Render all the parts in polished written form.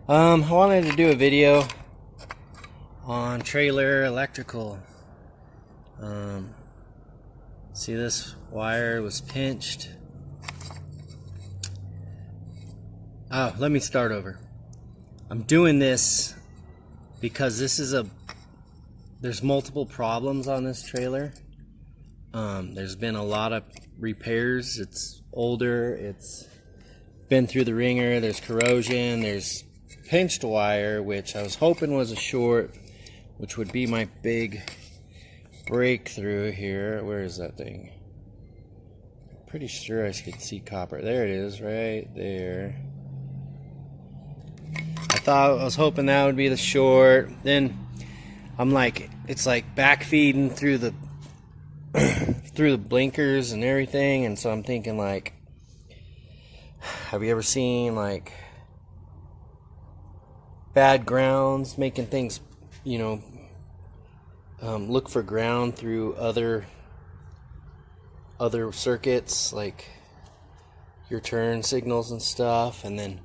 I wanted to do a video on trailer electrical. See, this wire was pinched. Oh, let me start over. I'm doing this because there's multiple problems on this trailer. There's been a lot of repairs. It's older, it's been through the ringer, there's corrosion, there's pinched wire, which I was hoping was a short, which would be my big breakthrough here. Where is that thing? Pretty sure I could see copper. There it is, right there. I was hoping that would be the short. Then I'm like, it's like backfeeding through the through the blinkers and everything, and so I'm thinking, like, have you ever seen like bad grounds making things, look for ground through other circuits, like your turn signals and stuff? And then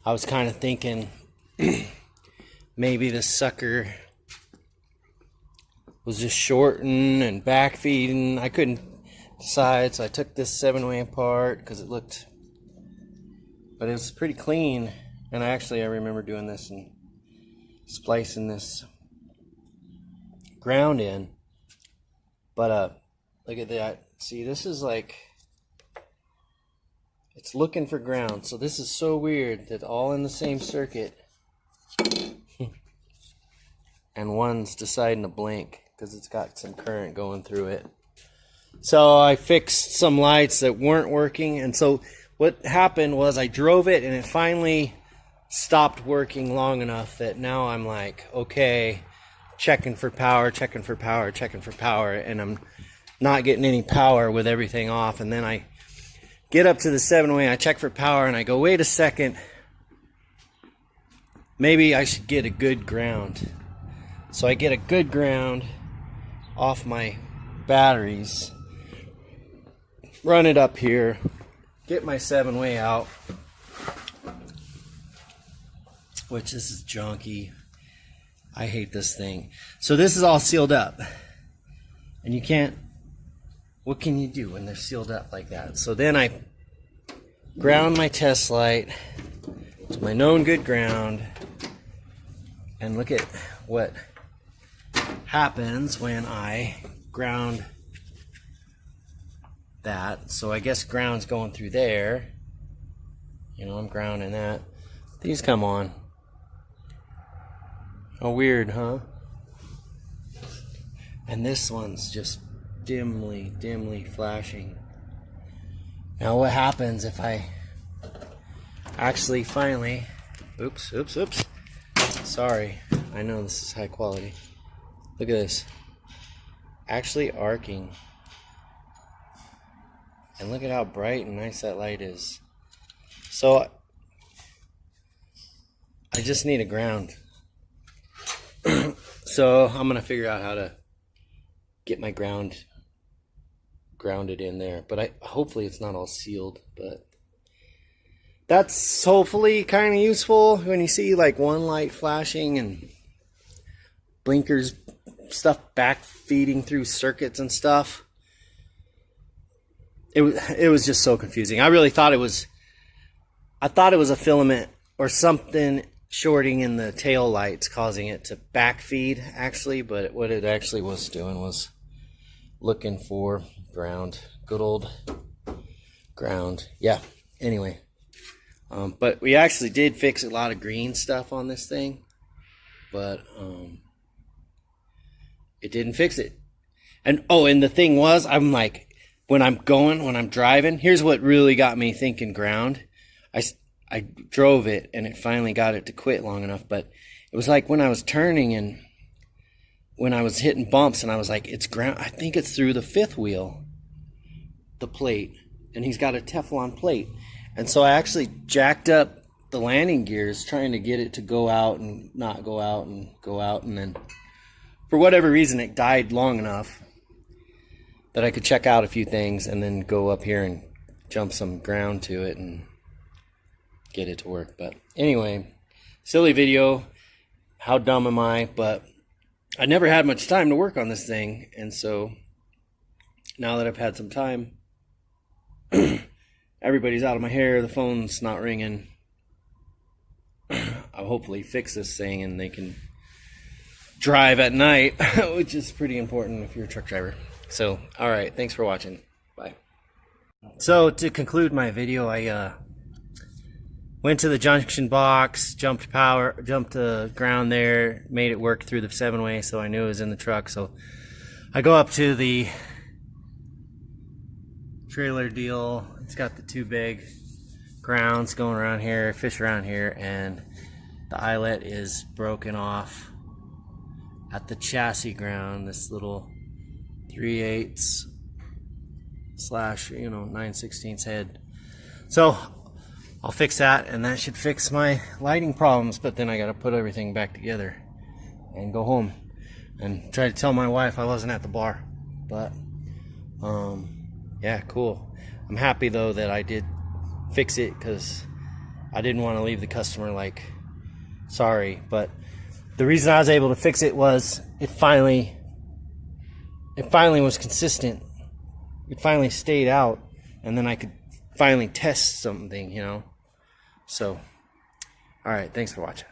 I was kind of thinking maybe this sucker was just shorting and backfeeding. I couldn't decide, so I took this 7-way apart because it was pretty clean. And I remember doing this and splicing this ground in. But look at that. See, this is like, it's looking for ground. So this is so weird that all in the same circuit and one's deciding to blink because it's got some current going through it. So I fixed some lights that weren't working, and so what happened was I drove it and it finally stopped working long enough that now I'm like, okay, checking for power, and I'm not getting any power with everything off. And then I get up to the 7-way, I check for power, and I go, wait a second, maybe I should get a good ground. So I get a good ground off my batteries, run it up here, get my 7-way out, which this is junky. I hate this thing. So this is all sealed up, and you can't, what can you do when they're sealed up like that? So then I ground my test light to my known good ground, and look at what happens when I ground that. So I guess ground's going through there. I'm grounding that. These come on. Oh, weird, huh? And this one's just dimly flashing. Now what happens if I actually finally, oops. Sorry, I know this is high quality. Look at this. Actually arcing. And look at how bright and nice that light is. So I just need a ground. So I'm gonna figure out how to get my grounded in there. But hopefully it's not all sealed, but that's hopefully kind of useful when you see like one light flashing and blinkers, stuff back feeding through circuits and stuff. It was just so confusing. I really thought it was a filament or something shorting in the tail lights causing it to backfeed, actually, but what it actually was doing was looking for ground. Good old ground. Yeah, anyway. But we actually did fix a lot of green stuff on this thing, but it didn't fix it. And the thing was, I'm like, when I'm driving, here's what really got me thinking ground. I drove it and it finally got it to quit long enough, but it was like when I was turning and when I was hitting bumps and I was like, it's ground. I think it's through the 5th wheel, the plate, and he's got a Teflon plate. And so I actually jacked up the landing gears trying to get it to go out and not go out and go out, and then for whatever reason it died long enough that I could check out a few things and then go up here and jump some ground to it and get it to work. But anyway, silly video. How dumb am I? But I never had much time to work on this thing, and so now that I've had some time, everybody's out of my hair, the phone's not ringing. I'll hopefully fix this thing and they can drive at night, which is pretty important if you're a truck driver. So, alright, thanks for watching. Bye. So, to conclude my video, I went to the junction box, jumped the ground there, made it work through the 7-way, so I knew it was in the truck. So I go up to the trailer deal. It's got the 2 big grounds going around here, fish around here, and the eyelet is broken off at the chassis ground, this little 3/8 / 9/16 head. So I'll fix that, and that should fix my lighting problems, but then I gotta put everything back together and go home and try to tell my wife I wasn't at the bar. But yeah, cool. I'm happy though that I did fix it, because I didn't want to leave the customer like sorry. But the reason I was able to fix it was it finally was consistent. It finally stayed out, and then I could finally test something, So, alright, thanks for watching.